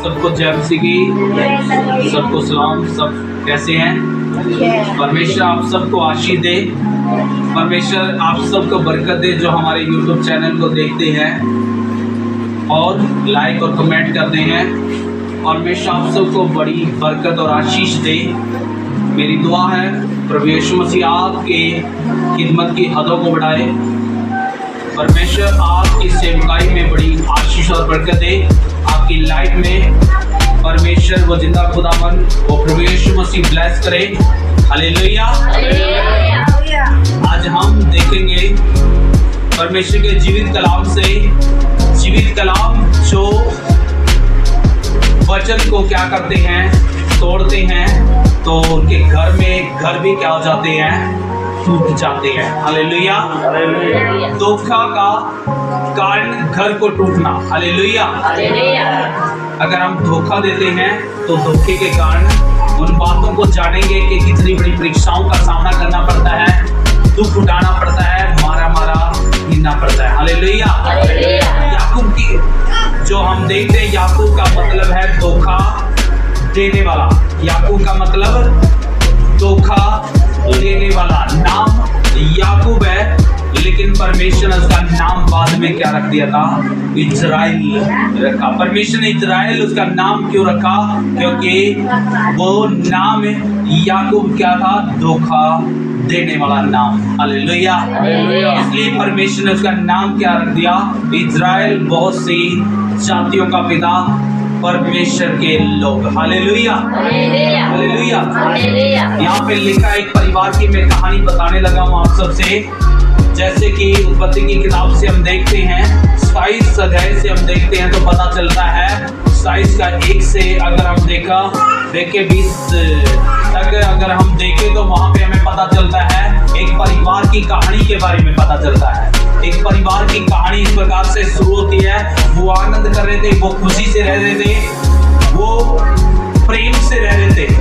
सबको जय मसीह की, सबको सलाम। सब कैसे हैं? परमेश्वर आप सबको आशीष दे। परमेश्वर आप सबको बरकत दे जो हमारे YouTube चैनल को देखते हैं और लाइक और कमेंट करते हैं। परमेश्वर आप सबको बड़ी बरकत और आशीष दे। मेरी दुआ है प्रभु यीशु मसीह आपके खिदमत की हदों को बढ़ाए। परमेश्वर आपकी सेवकाई में बड़ी आशीष और बरकत दे। आपकी लाइफ में परमेश्वर वो जिंदा खुदावन वो प्रभु यीशु मसीह ब्लेस करे। हालेलुया। आज हम देखेंगे परमेश्वर के जीवित कलाम से, जीवित कलाम जो वचन को क्या करते हैं, तोड़ते हैं, तो उनके घर में घर भी क्या हो जाते हैं, टूट जाते हैं। हालेलुया। धोखा का कारण घर को टूटना। हालेलुया। अगर हम धोखा देते हैं तो धोखे के कारण उन बातों को जानेंगे कि कितनी बड़ी परीक्षाओं का सामना करना पड़ता है, दुख उठाना पड़ता है, मारा गिनना पड़ता है। हालेलुया। याकूब की जो हम देखते हैं, याकूब का मतलब है धोखा देने वाला। याकूब का मतलब धोखा देने वाला। नाम याकूब है, लेकिन परमेश्वर ने उसका नाम बाद में क्या रख दिया था, इज़राइल रखा। परमेश्वर ने इज़राइल उसका नाम क्यों रखा? क्योंकि वो नाम याकूब क्या था, धोखा देने वाला नाम। हालेलुया। इसलिए परमेश्वर ने उसका नाम क्या रख दिया, इज़राइल। बहुत सी जातियों का पिता परमेश्वर के लोग। हालेलुया। हालेलुया। यहाँ पे लिखा एक परिवार की मैं कहानी बताने लगा हूँ आप सबसे। जैसे कि उत्पत्ति की किताब से हम देखते हैं, 27 अध्याय से हम देखते हैं तो पता चलता है 27 का 1 से अगर हम देखे 20 तक अगर हम देखें तो वहाँ पे हमें पता चलता है एक परिवार की कहानी के बारे में पता चलता है। एक परिवार की कहानी इस प्रकार से शुरू होती है। वो आनंद कर रहे थे, वो खुशी से रह रहे थे, वो प्रेम से रह रहे थे।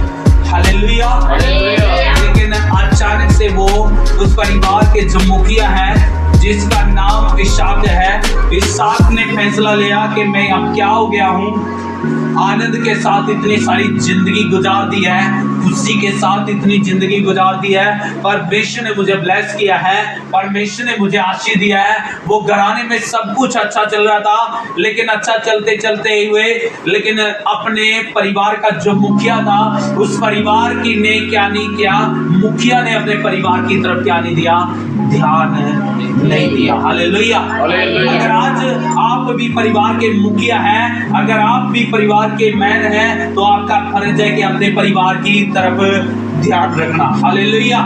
हालेलुया। लेकिन अचानक से वो उस परिवार के जो मुखिया है जिसका नाम इसाक है, इसाक ने फैसला लिया कि मैं अब क्या हो गया हूँ, आनंद के साथ इतनी सारी जिंदगी गुजार दी है, खुशी के साथ इतनी जिंदगी गुजार दी है, परमेश्वर ने मुझे ब्लेस किया है, परमेश्वर ने मुझे आशीष दिया है। वो घराने में सब कुछ अच्छा चल रहा था, लेकिन अच्छा चलते चलते हुए लेकिन अपने परिवार का जो मुखिया था उस परिवार की ने क्या नहीं किया, मुखिया ने अपने परिवार की तरफ क्या नहीं दिया, ध्यान नहीं दिया। हालेलुया। अगर आज आप भी परिवार के मुखिया हैं, अगर आप भी परिवार के मैन हैं, तो आपका फर्ज है कि अपने परिवार की तरफ ध्यान रखना। हालेलुया।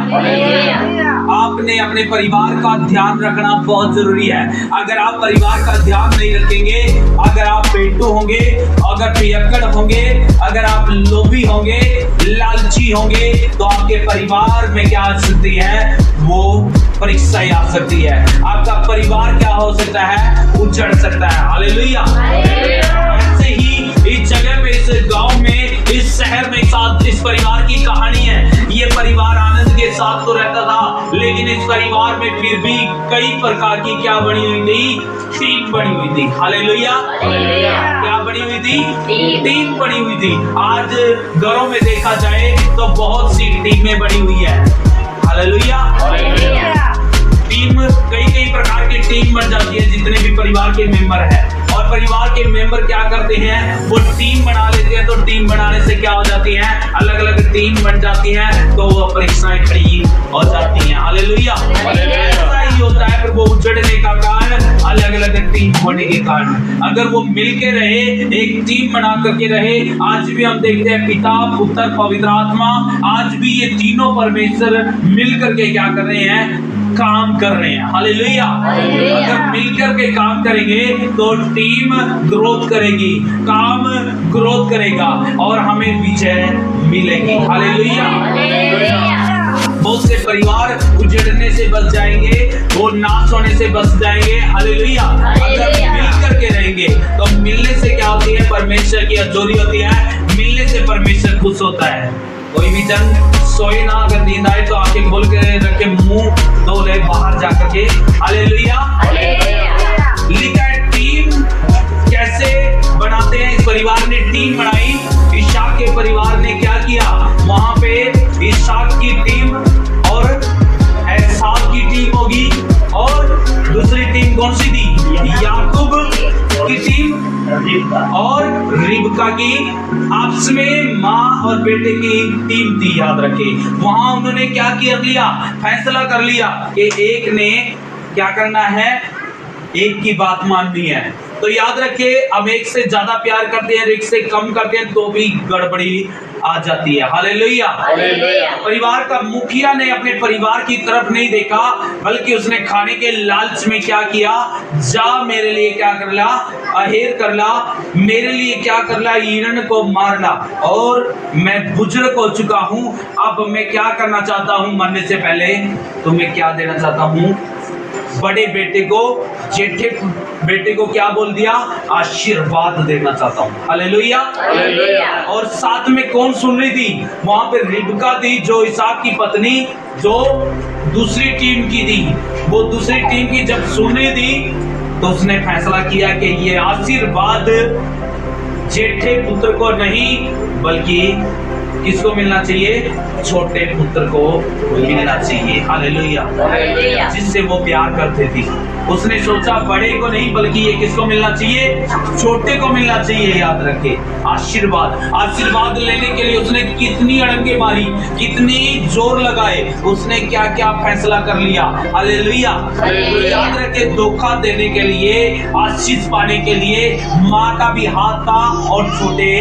आपने अपने परिवार का ध्यान रखना बहुत जरूरी है। अगर आप परिवार का ध्यान नहीं रखेंगे, अगर आप पेटू होंगे, अगर पियक्कड़ होंगे, अगर आप लोभी होंगे, लालची होंगे, तो आपके परिवार में क्या आ सकती है, वो परीक्षाएं आ सकती है। आपका परिवार क्या हो सकता है, उजड़ सकता है। हालेलुया। ऐसे ही इस जगह पे, इस गांव में, इस शहर में साथ इस परिवार की कहानी है। ये परिवार आनंद के साथ तो रहता था, लेकिन इस परिवार में फिर भी कई प्रकार की क्या बनी हुई थी, टीम बनी हुई थी। हालेलुया। क्या बनी हुई थी, टीम बनी हुई थी। आज घरों में देखा जाए तो बहुत सी टीमें बनी हुई है। हालेलुया। टीम कई प्रकार की टीम बन जाती है जितने भी परिवार के मेंबर हैं, और परिवार के मेंबर क्या करते हैं, वो टीम बना लेते हैं। तो टीम बनाने से क्या हो जाती है, अलग अलग टीम बन जाती हैं, तो वो परीक्षाएं खड़ी हो जाती हैं। हालेलुया। ऐसा ही होता है, फिर वो उजड़ने का कारण अलग अलग टीम होने के कारण। अगर वो मिलके रहे, एक टीम बना करके रहे, आज भी हम देखते हैं पिता, पुत्र, पवित्र आत्मा, आज भी ये तीनों परमेश्वर मिल करके क्या कर रहे हैं, काम कर रहे हैं। हालेलुया। अगर मिलकर के काम करेंगे तो टीम ग्रोथ करेगी, काम ग्रोथ करेगा और हमें विजय मिलेगी। हालेलुया। बहुत से परिवार उजड़ने से बच जाएंगे, वो नाश होने से बच जाएंगे। हालेलुया। अगर मिलकर के रहेंगे तो मिलने से क्या होती है, परमेश्वर की अजोरी होती है, मिलने से परमेश्वर खुश होता है। कोई भी जन सोए ना, अगर नींद आए तो आंखें खोल के रखे, मुंह धो ले बाहर जाकर के। हालेलुया। लिखा है टीम कैसे बना बनाते हैं। इस परिवार ने टीम बनाई। इसाक के परिवार ने क्या किया, वहां पे इसाक की टीम और एसाव की टीम होगी, और दूसरी टीम कौन सी थी, याकूब की टीम और रिबका की, आपस में माँ और बेटे की टीम थी। याद रखे, वहां उन्होंने क्या किया लिया, फैसला कर लिया कि एक ने क्या करना है, एक की बात माननी है। तो याद रखे, अब एक से ज्यादा प्यार करते हैं, एक से कम करते हैं तो भी गड़बड़ी आ जाती है। हालेलुया। परिवार का मुखिया ने अपने परिवार की तरफ नहीं देखा, बल्कि उसने खाने के लालच में क्या किया, जा मेरे लिए क्या कर ला, अहेर कर ला, मेरे लिए क्या कर ला, हिरण को मार ला, और मैं बुजुर्ग हो चुका हूं, अब मैं क्या करना चाहता हूं, मरने से पहले तुम्हें क्या देना चाहता हूं, बड़े बेटे को, जेठे बेटे को क्या बोल दिया, आशीर्वाद देना चाहता हूं। हालेलुया। और साथ में कौन सुन रही थी, वहां पे रिबका थी, जो इसाक की पत्नी, जो दूसरी टीम की थी। वो दूसरी टीम की जब सुन रही थी तो उसने फैसला किया कि ये आशीर्वाद जेठे पुत्र को नहीं, बल्कि किसको मिलना चाहिए, छोटे पुत्र को मिलना चाहिए। हालेलुया। जिससे वो प्यार करते थी। उसने सोचा बड़े को नहीं, बल्कि ये किसको मिलना चाहिए, छोटे को मिलना चाहिए। याद रखे, आशीर्वाद लेने के लिए उसने कितनी अड़ंगे मारी, कितनी जोर लगाए, उसने क्या क्या फैसला कर लिया। हालेलुया। याद रखे, धोखा देने के लिए, आशीष पाने के लिए माँ का भी हाथ था और छोटे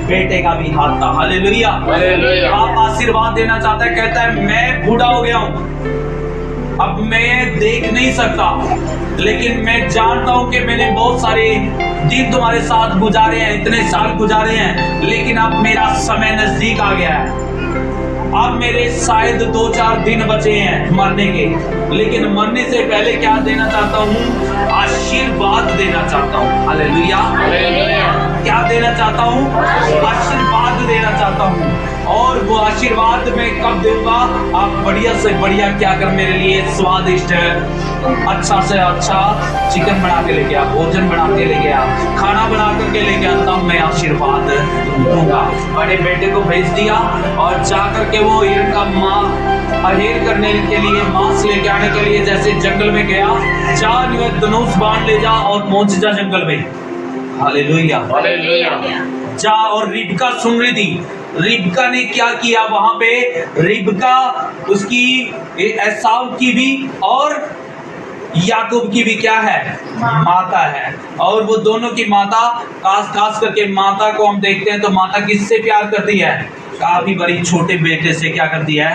बेटे का भी हाथ था। हालेलुया। आप आशीर्वाद देना चाहता है, कहता है मैं बूढ़ा हो गया हूं, अब मैं देख नहीं सकता, लेकिन मैं जानता हूं कि मैंने बहुत सारे दिन तुम्हारे साथ गुजारे हैं, इतने साल गुजारे हैं, लेकिन अब मेरा समय नजदीक आ गया है। अब मेरे शायद 2-4 दिन बचे हैं मरने के, लेकिन मरने से पहले क्या देना चाहता हूँ, आशीर्वाद देना चाहता हूँ। हालेलुया। क्या देना चाहता हूँ, आशीर्वाद देना चाहता हूँ। और वो आशीर्वाद मैं कब दूंगा, आप बढ़िया से बढ़िया क्या कर, मेरे लिए स्वादिष्ट अच्छा से अच्छा चिकन बना के लेके आ, भोजन बना के लेके आ, खाना बना करके लेके आ, तब मैं आशीर्वाद दूंगा। बड़े बेटे को भेज दिया और जा करके वो हिरण का अहेर करने के लिए, मांस लेके आने के लिए जैसे जंगल में गया, जा धनुष बाण ले जा और पहुंच जा जंगल में। हालेलुया। जा, और रिबका सुन रही थी। रिबका ने क्या किया, वहां पे रिबका उसकी एसाव की भी और याकूब की भी क्या है, माता है। और वो दोनों की माता, खास करके माता को हम देखते हैं तो माता किससे प्यार करती है, काफी बड़ी छोटे बेटे से क्या करती है,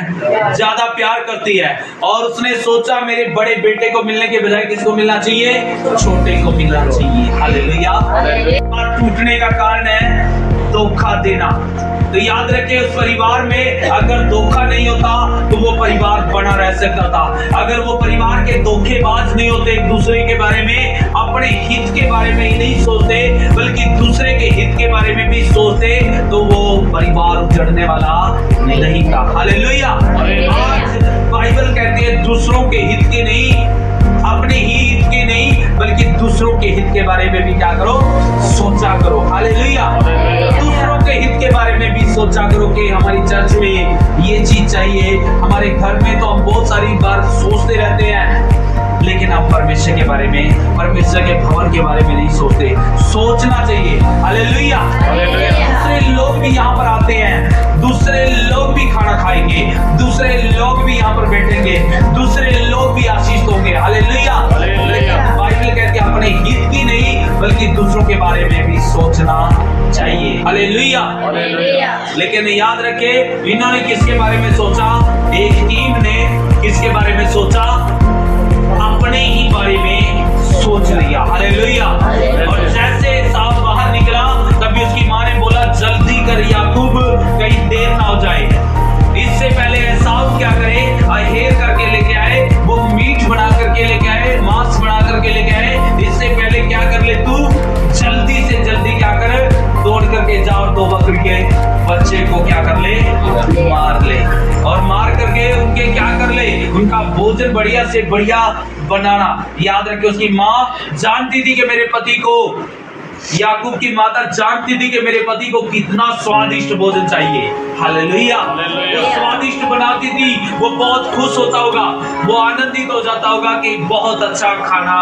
ज्यादा प्यार करती है। और उसने सोचा मेरे बड़े बेटे को मिलने के बजाय किसको मिलना चाहिए, छोटे को मिलना चाहिए। हालेलुया। टूटने का कारण है धोखा देना। तो याद रखे, उस परिवार में अगर धोखा नहीं होता तो वो परिवार बना रह सकता था। अगर वो परिवार के धोखेबाज नहीं होते, एक दूसरे के बारे में, अपने हित के बारे में ही नहीं सोचते, बल्कि दूसरे के हित के बारे में भी सोचते, तो वो परिवार उजड़ने वाला नहीं था। हालेलुया। आज बाइबल कहती है दूसरों के हित के नहीं, अपने ही हित के नहीं, बल्कि दूसरों के हित के बारे में भी क्या करो, सोचा करो। हालेलुया। दूसरों के हित के बारे में भी सोचा करो कि हमारी चर्च में ये चीज चाहिए, हमारे घर में तो हम बहुत सारी बार सोचते रहते हैं, लेकिन हम परमेश्वर के बारे में, परमेश्वर के भवन के बारे में नहीं सोचते। सोचना चाहिए। हालेलुया। दूसरे लोग भी यहाँ पर आते हैं, दूसरे लोग भी खाना खाएंगे, दूसरे लोग भी यहाँ पर बैठेंगे, दूसरे लोग भी आशीष होंगे। हालेलुया। बाइबल कहती है अपने हित की नहीं, बल्कि दूसरों के बारे में भी सोचना चाहिए। हालेलुया। लेकिन याद रखे, इन्होंने किसके बारे में सोचा, एक टीम ने किसके बारे में सोचा, अपने ही बारे में सोच लिया। हालेलुया। और जैसे एसाव बाहर निकला, तभी उसकी माँ ने बोला जल्दी कर याकूब, कहीं देर ना हो जाए। इससे पहले एसाव क्या करे, अहेर करके लेके आए, वो मीट बना करके लेके आए, मांस बना करके लेके आए। इससे पहले क्या कर ले तू, जल्दी से जल्दी क्या कर, दौड़ करके जा और 2 बकरी के बच्चे को क्या कर ले, मार ले, और मार करके उनके क्या कर ले, उनका भोजन बढ़िया से बढ़िया बनाना। याद रखे, उसकी माँ जानती थी कि मेरे पति को याकूब की माता जानती थी कि मेरे पति को कितना स्वादिष्ट भोजन चाहिए। हालेलुया। वो स्वादिष्ट बनाती थी, वो बहुत खुश होता होगा, वो आनंदित हो जाता होगा कि बहुत अच्छा खाना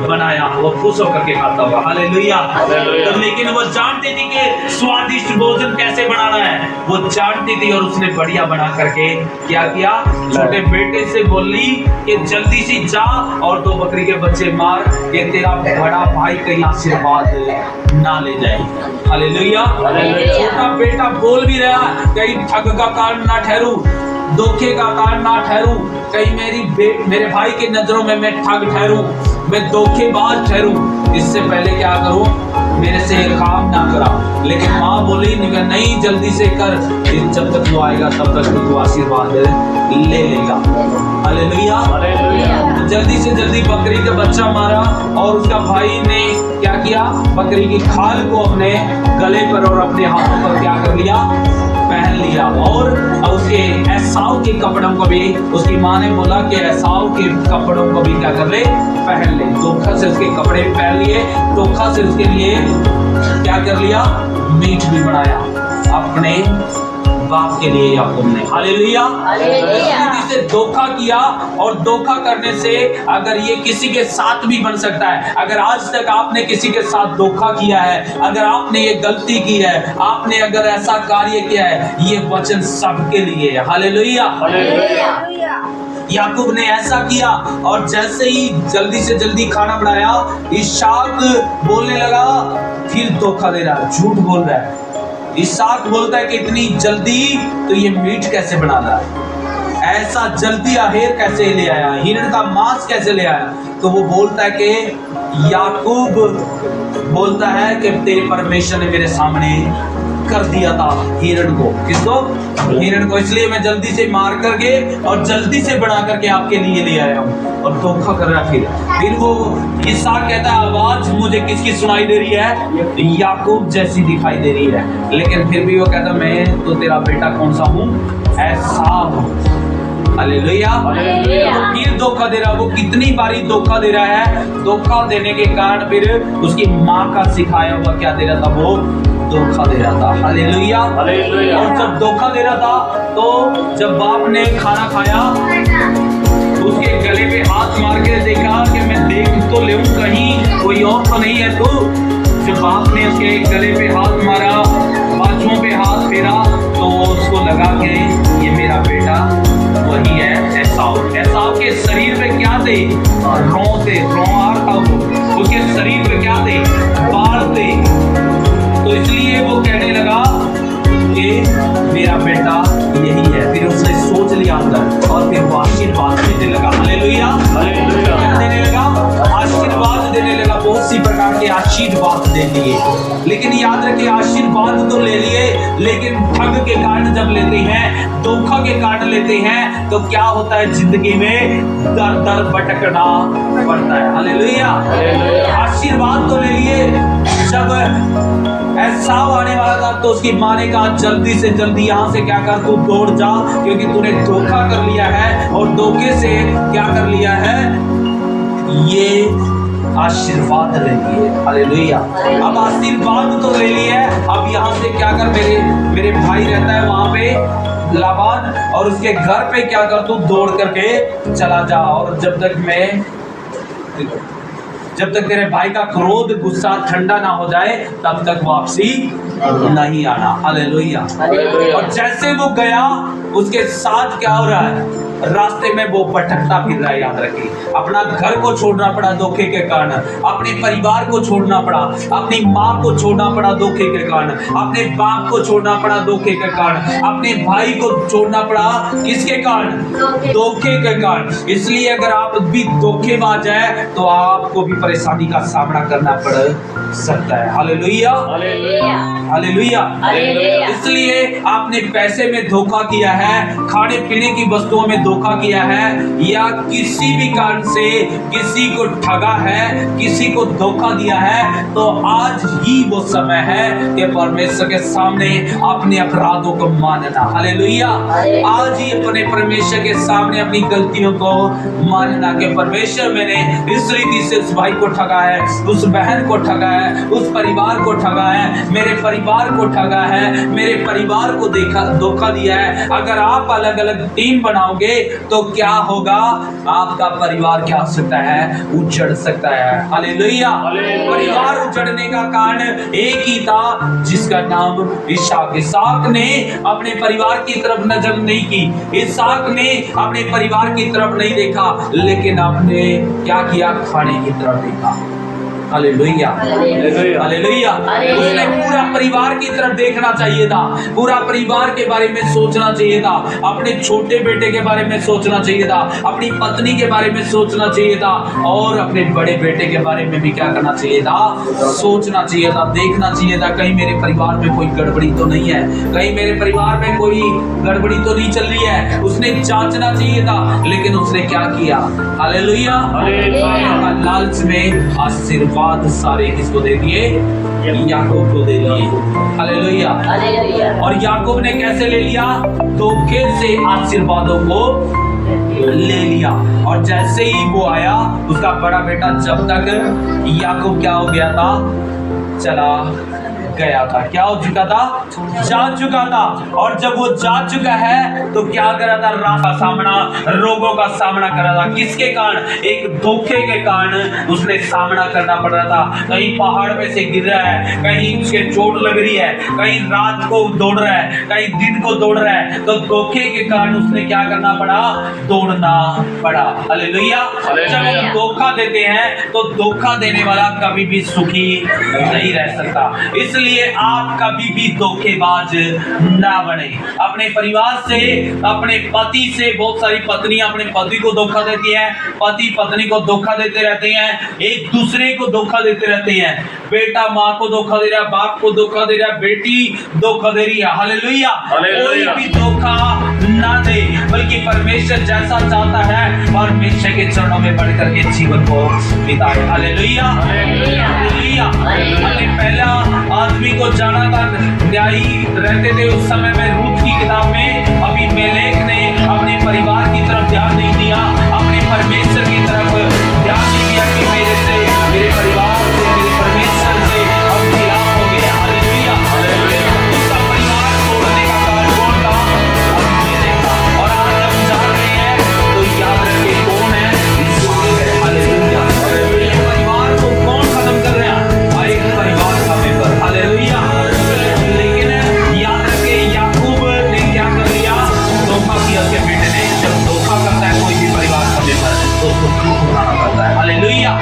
बनाया, वो खुश होकर के खाता होगा। हालेलुया। तो लेकिन वो जानती थी कि स्वादिष्ट भोजन कैसे बनाना है, वो जानती थी और उसने बढ़िया बना करके क्या किया, छोटे बेटे से बोली कि जल्दी से जा और 2 बकरी के बच्चे मार कि तेरा बड़ा भाई कहीं आशीर्वाद ना ले जाए। हालेलुया। छोटा बेटा बोल भी रहा, कहीं ठग का कारण ना ठहरूं, धोखे का कारण ना ठहरूं, कहीं मेरे भाई की नजरों में मैं ठग ठहरूं, मैं धोखेबाज ठहरूं, इससे पहले क्या करूं, मेरे से काम ना करा। लेकिन माँ बोली नहीं, जल्दी से कर, जब तक वो आएगा तब तक तू आशीर्वाद ले लेगा। हालेलुया। जल्दी से जल्दी बकरी का बच्चा मारा और उसका भाई ने क्या किया, बकरी की खाल को अपने गले पर और अपने हाथों पर क्या कर लिया, पहन लिया। और उसके एसाव के कपड़ों को भी उसकी माँ ने बोला कि एसाव के कपड़ों को भी क्या कर ले, पहन ले। धोखा से उसके कपड़े पहन लिए, धोखा से उसके लिए क्या कर लिया, मीट भी बनाया अपने बाप के लिए याकूब ने। हालेलुया। से धोखा किया, और धोखा करने से अगर ये किसी के साथ भी बन सकता है, अगर आज तक आपने किसी के साथ धोखा किया है, अगर आपने ये गलती की है, आपने अगर ऐसा कार्य किया है, ये वचन सबके लिए है। हालेलुया। याकूब ने ऐसा किया और जैसे ही जल्दी से जल्दी खाना बनाया, इसहाक बोलने लगा, फिर धोखा दे रहा है, झूठ बोल रहा है। इसहाक बोलता है कि इतनी जल्दी तो ये मीट कैसे बना रहा है, ऐसा जल्दी आहेर कैसे ले आया, हिरण का मांस कैसे ले आया। तो वो बोलता है कि याकूब बोलता है कि तेरे परमेश्वर ने मेरे सामने कर दिया था हिरण को। किसको? हिरण को। इसलिए मैं जल्दी से मार करके और जल्दी से बना करके आपके लिए ले आया हूँ। और धोखा कर रहा। फिर वो इसहाक कहता है, आवाज मुझे किसकी सुनाई दे रही है, याकूब जैसी दिखाई दे रही है। लेकिन फिर भी वो कहता, मैं तो तेरा बेटा कौन सा हूँ, एसाव। हालेलुया। फिर धोखा दे रहा। वो कितनी बारी धोखा दे रहा है, धोखा देने के कारण फिर उसकी माँ का सिखाया हुआ क्या दे रहा था, वो धोखा दे रहा था। हालेलुया। और जब धोखा दे रहा था, तो जब बाप ने खाना खाया, उसके गले पे हाथ मार के देखा कि मैं देख तो ले कहीं कोई और तो नहीं है तू। जब बाप ने उसके गले पे हाथ मारा, बाजुओं पे हाथ फेरा, तो उसको लगा कि ये मेरा बेटा वही है, एसाव। एसाव के शरीर पे क्या थे, रों थे, रोंआर था वो। उसके शरीर पे क्या थे, बाल थे। तो इसलिए वो कहने लगा कि मेरा बेटा यही है। फिर उसने सोच लिया अंदर, और फिर वो आशीर्वाद देने लगा। हालेलुया। क्या देने लगा, आशीर्वाद देने लगा। बहुत सी प्रकार के आशीर्वाद दे लिए, लेकिन याद रखिए, आशीर्वाद तो ले लिए, लेकिन ठग के कारण जब लेते हैं, धोखा के कारण लेते हैं, तो क्या होता है, जिंदगी में दर दर भटकना पड़ता है। हालेलुया। आशीर्वाद तो ले लिए, जब एसाव आने वाला था तो उसकी माँ ने कहा, जल्दी से जल्दी यहाँ से क्या कर, तू दौड़ जा, क्योंकि तूने धोखा कर लिया है, और धोखे से क्या कर लिया है, ये आशीर्वाद ले लिए। हालेलुया। अब आशीर्वाद तो ले लिए, अब यहाँ से क्या कर, मेरे भाई रहता है वहां पे लाबान, और उसके घर पे क्या कर, तू दौड़ करके चला जा, और जब तक तेरे भाई का क्रोध गुस्सा ठंडा ना हो जाए, तब तक वापसी नहीं आना। हालेलुया। और जैसे वो गया, उसके साथ क्या हो रहा है, रास्ते में वो भटकता फिर रहा है। याद रखिए, अपना घर को छोड़ना पड़ा धोखे के कारण, अपने परिवार को छोड़ना पड़ा, अपनी माँ को छोड़ना पड़ा धोखे के कारण, अपने बाप को छोड़ना पड़ा धोखे के कारण, अपने भाई को छोड़ना पड़ा किसके कारण, धोखे के कारण। इसलिए अगर आप भी धोखेबाज है, तो आपको भी परेशानी का सामना करना पड़ सकता है। हालेलुया। हालेलुया। इसलिए आपने पैसे में धोखा किया है, खाने पीने की वस्तुओं में धोखा धोखा किया है या किसी भी कारण से किसी को ठगा है, किसी को धोखा दिया है, तो आज ही वो समय है कि परमेश्वर के सामने अपने अपराधों को मानना। हालेलुया। आज ही अपने परमेश्वर के सामने अपनी गलतियों को मानना कि परमेश्वर मैंने इस रीति से उस भाई को ठगा है, उस बहन को ठगा है, उस परिवार को ठगा है, मेरे परिवार को ठगा है, मेरे परिवार को धोखा दिया है। अगर आप अलग अलग टीम बनाओगे तो क्या होगा? आपका परिवार क्या हो सकता है? उजड़ सकता है। हालेलुया। परिवार उजड़ने का कारण एक ही था जिसका नाम इसहाक। इसहाक ने अपने परिवार की तरफ नजर नहीं की, इसहाक ने अपने परिवार की तरफ नहीं देखा, लेकिन आपने क्या किया? खाने की तरफ देखा। Hallelujah, hallelujah. उसने पूरा परिवार की तरफ देखना चाहिए था, पूरा परिवार के बारे में सोचना चाहिए था, अपने छोटे बेटे के बारे में सोचना चाहिए था, अपनी पत्नी के बारे में सोचना चाहिए था, और अपने बड़े बेटे के बारे में भी क्या करना चाहिए था? सोचना चाहिए था, देखना चाहिए था कहीं मेरे परिवार में कोई गड़बड़ी तो नहीं है, कहीं मेरे परिवार में कोई गड़बड़ी तो नहीं चल रही है। उसने जांचना चाहिए था, लेकिन उसने क्या किया? हालेलुया। लालच में आशीर्वाद सारे किसको दे दिए? याकूब को दे दिए। हालेलुया। और याकूब ने कैसे ले लिया? धोखे से आशीर्वादों को ले लिया। और जैसे ही वो आया, उसका बड़ा बेटा जब तक याकूब क्या हो गया था? चला गया था। क्या हो चुका था? जा चुका था। और जब वो जा चुका है तो क्या कर रहा था? रात का सामना, रोगों का सामना कर रहा था। किसके कारण? एक धोखे के कारण उसने सामना करना पड़ रहा था। कहीं पहाड़ पे से गिर रहा है, कहीं उसके चोट लग रही है, कहीं रात को दौड़ रहा है, कहीं दिन को दौड़ रहा है। तो धोखे के कारण उसने क्या करना पड़ा? दौड़ना पड़ा। हालेलुया। जब हम धोखा देते हैं तो धोखा देने वाला कभी भी सुखी नहीं रह सकता। इसलिए आप कभी भी धोखेबाज ना बने। अपने परिवार से, अपने पति से, बहुत सारी पत्नियां अपने पति को धोखा देती हैं, पति पत्नी को धोखा देते रहते हैं, एक दूसरे को धोखा देते रहते हैं। बेटा माँ को धोखा दे रहा है, बाप को धोखा दे रहा है, बेटी धोखा दे रही है। हालेलुया। कोई भी धोखा ना दे, बल्कि परमेश्वर जैसा चाहता है परमेश्वर के चरणों में बढ़ करके जीवन को बिताए। Hallelujah, hallelujah. हमने पहला आदमी को जाना था, न्यायी रहते थे उस समय में रूथ की किताब में। अभी मेलेक ने अपने परिवार की तरफ ध्यान नहीं दिया, अपने परमेश्वर की तरफ ध्यान नहीं दिया कि मेरे से, मेरे परिवार से, मेरे परमेश्वर से अब खिलाफ हो गया। हालेलुया, उसका परिवार तोड़ने का कारण कौन था? और आज हम जान रहे हैं तो याद रखिए कौन है? हालेलुया। परिवार को कौन खत्म कर रहा है? एक परिवार का मेंबर। हालेलुया। लेकिन याद रखिए याकूब ने क्या कर लिया? धोखा किया उसके बेटे ने। जब धोखा करता है कोई भी परिवार का मेंबर तो उसको दुख उठाना पड़ता है। हालेलुया।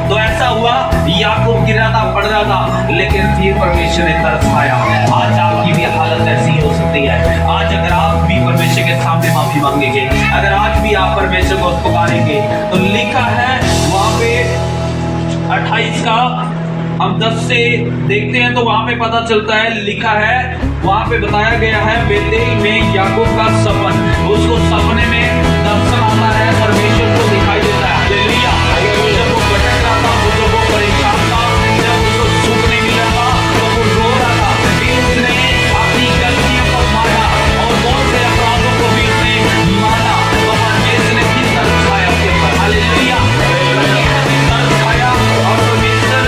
तो ऐसा हुआ, याकूब गिर रहा था, पड़ रहा था, लेकिन फिर परमेश्वर ने तरस खाया। आज आपकी भी हालत ऐसी हो सकती है। आज अगर आप भी परमेश्वर के सामने माफी मांगेंगे, अगर आज भी आप परमेश्वर को पुकारेंगे, तो लिखा है वहां पे 28 का हम 10 से देखते हैं तो वहां पे पता चलता है, लिखा है वहां पे बताया गया है बेतेल में याकूब का सपन। उसको सपने में दर्शन आता है, परमेश्वर को दिखाई देता है। हालेलुया। जब वो भटक रहा था, जब वो परेशान था, जब उसको सुख नहीं मिल रहा था, तो वो रो रहा था। फिर उसने अपनी गलतियों को माना और बहुत से अपराधों को भी उसने माना। तो परमेश्वर ने फिर तरस खाया उसके ऊपर। हालेलुया। तरस खाया और परमेश्वर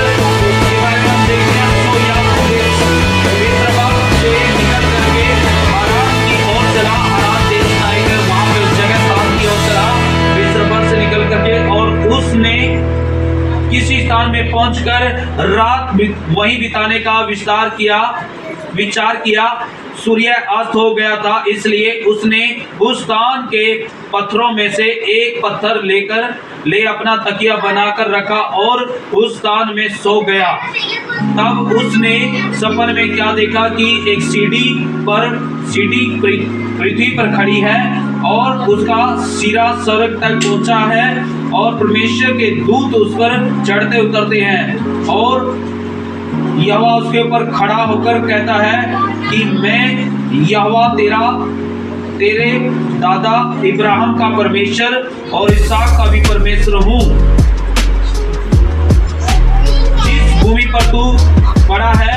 के बारे में हम देखते हैं तो याकूब मिस्र से निकल करके हारान की ओर चला। हारान देश आएगा, वहां पे उस जगह साथ की ओर चला मिस्र से निकल करके, और उसने किसी स्थान में पहुंचकर रात वहीं बिताने का विचार किया। सूर्य अस्त हो गया था, इसलिए उसने उस स्थान के पत्थरों में से एक पत्थर ले अपना तकिया बनाकर रखा और उस स्थान में सो गया। तब उसने सपन में क्या देखा कि एक सीढ़ी पृथ्वी पर खड़ी है और उसका सिरा स्वर्ग तक पहुंचा है और परमेश्वर के दूत उस पर चढ़ते उतरते हैं। और यहोवा उसके ऊपर खड़ा होकर कहता है कि मैं यहोवा तेरा तेरे दादा इब्राहिम का परमेश्वर और इसहाक का भी परमेश्वर हूँ। जिस भूमि पर तू पड़ा है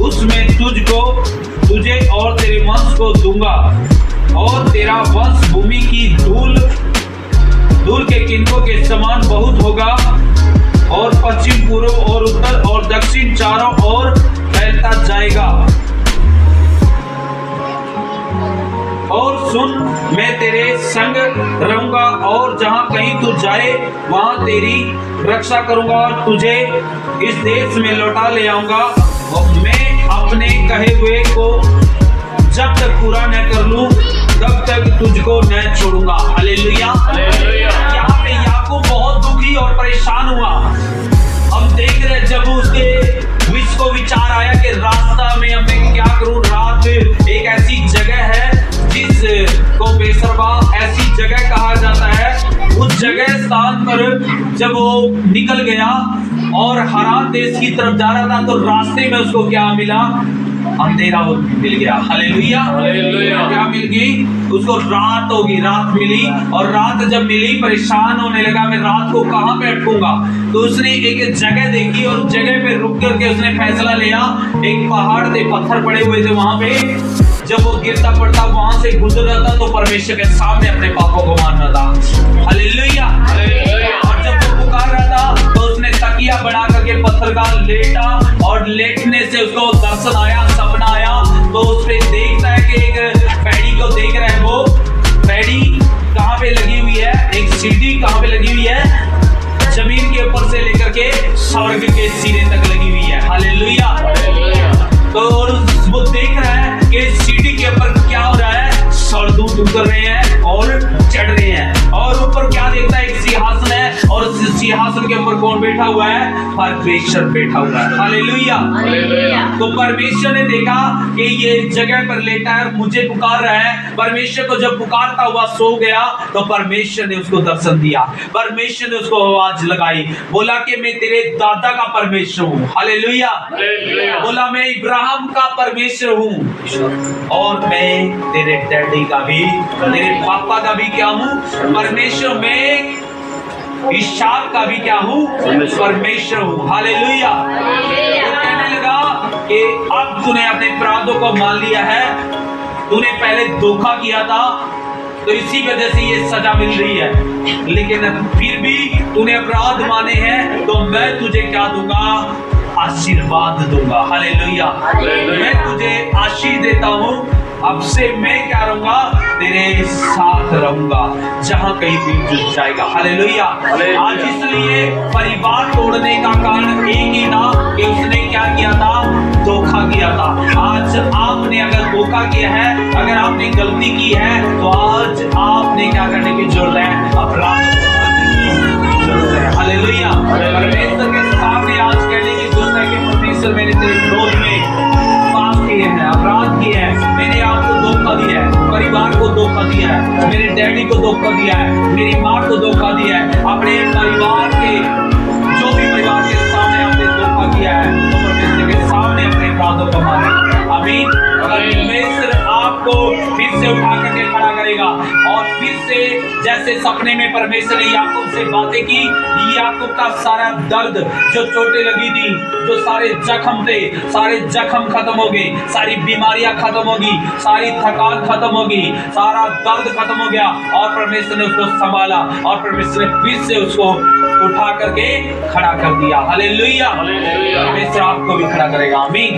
उसमें तुझे और तेरे वंश को दूंगा, और तेरा वंश भूमि की धूल के किनकों के समान बहुत होगा, और पश्चिम पूर्व और उत्तर और दक्षिण चारों ओर फैलता जाएगा। और सुन, मैं तेरे संग रहूंगा, और जहां कहीं तू जाए वहां तेरी रक्षा करूंगा, और तुझे इस देश में लौटा ले आऊंगा, और मैं अपने कहे हुए को जब तक पूरा न कर लूं तब तक तुझको न छोड़ूंगा। हालेलुया। यहाँ पे याकूब बहुत दुखी और परेशान हुआ। हम देख रहे जब उसके विष को विचार आया कि रास्ता में अब मैं क्या करूं। रात एक ऐसी जगह है जिसको बेसरबा ऐसी जगह कहा जाता है। उस जगह स्थान पर जब वो निकल गया और हरान देश की तरफ जा रहा था तो रास्ते में उसको क्या मिला? अंधेरा मिल गया। हालेलुया। क्या मिल गई उसको? रात होगी, रात मिली। और रात जब मिली परेशान होने लगा, मैं रात को कहाँ पे अटकूंगा। तो उसने एक जगह देखी और उस जगह पे रुक करके उसने फैसला लिया। एक पहाड़ थे, पत्थर पड़े हुए थे वहां पे। जब वो गिरता पड़ता वहां से गुजर रहा था तो परमेश्वर के सामने अपने पापों को मान रहा था। हालेलुया। और जब वो पुकार रहा था तो उसने तकिया बना करके पत्थर का लेटा, और लेटने से उसको दर्शन आया, सपना आया। तो उसपे देखता है कि एक पैड़ी को देख रहा है। वो पैड़ी कहाँ पे लगी हुई है? एक सीढ़ी कहाँ पे लगी हुई है? जमीन के ऊपर से लेकर के स्वर्ग के सिरे तक लगी हुई है। हालेलुया। तो वो देख रहा है कि सीढ़ी के ऊपर क्या हो रहा है? स्वर्गदूत उतर रहे हैं और चढ़ रहे हैं। और ऊपर क्या देखता है? एक सिंहासन है, और उस सिंहासन के ऊपर कौन बैठा हुआ है? परमेश्वर बैठा हुआ है। हालेलुया। तो परमेश्वर ने देखा कि ये जगह पर लेटा है, मुझे पुकार रहा है। परमेश्वर को जब पुकारता हुआ सो गया तो परमेश्वर ने उसको दर्शन दिया। परमेश्वर ने उसको आवाज लगाई, बोला कि मैं तेरे दादा का परमेश्वर हूँ। हालेलुया। बोला मैं इब्राहिम का परमेश्वर हूँ, और मैं तेरे डैडी का भी, तेरे पापा का भी क्या हूँ? परमेश्वर। मैं इसहाक का भी क्या हूँ? परमेश्वर हूँ। हालेलुया। वो कहने लगा कि अब तूने अपने अपराधों को मान लिया है, तूने पहले धोखा किया था तो इसी वजह से ये सजा मिल रही है, लेकिन फिर भी तूने अपराध माने हैं तो मैं तुझे क्या दूंगा? आशीर्वाद दूंगा। हालेलुया। मैं तुझे आशीष देता हूँ। अब से मैं क्या रहूंगा? तेरे साथ रहूंगा जहां कहीं भी जुट जाएगा। हालेलुया। आज इसलिए परिवार तोड़ने का कारण एक ही था कि उसने क्या किया था? धोखा किया था। आज आपने अगर धोखा किया है, अगर आपने गलती की है, तो आज आपने क्या करने की जरूरत है? अपराध जरूरत है। हालेलुया। परमेश्वर के सामने आज कहने की जरूरत है कि परमेश्वर मैंने तेरे विरोध में पाप किए हैं, अपराध किए हैं, मैंने आपको धोखा दिया है, परिवार को धोखा दिया है, मेरे डैडी को धोखा दिया है, मेरी माँ को धोखा दिया है, अपने परिवार के जो भी परिवार के सामने आपने धोखा किया है, तो परमेश्वर के सामने अपने अपराधों को माने। आमीन। परमेश्वर आपको फिर से उठा करके खड़ा करेगा, और फिर से जैसे सपने में परमेश्वर ने याकूब से बातें की, याकूब का सारा दर्द, जो चोटें लगी थी, जो सारे जख्म थे, सारे जख्म खत्म हो गए, सारी बीमारियां खत्म होगी, सारी थकान खत्म होगी, सारा दर्द खत्म हो गया, और परमेश्वर ने उसको संभाला, और परमेश्वर ने फिर से उसको उठा करके खड़ा कर दिया। हालेलुया। परमेश्वर आपको भी खड़ा करेगा। आमीन।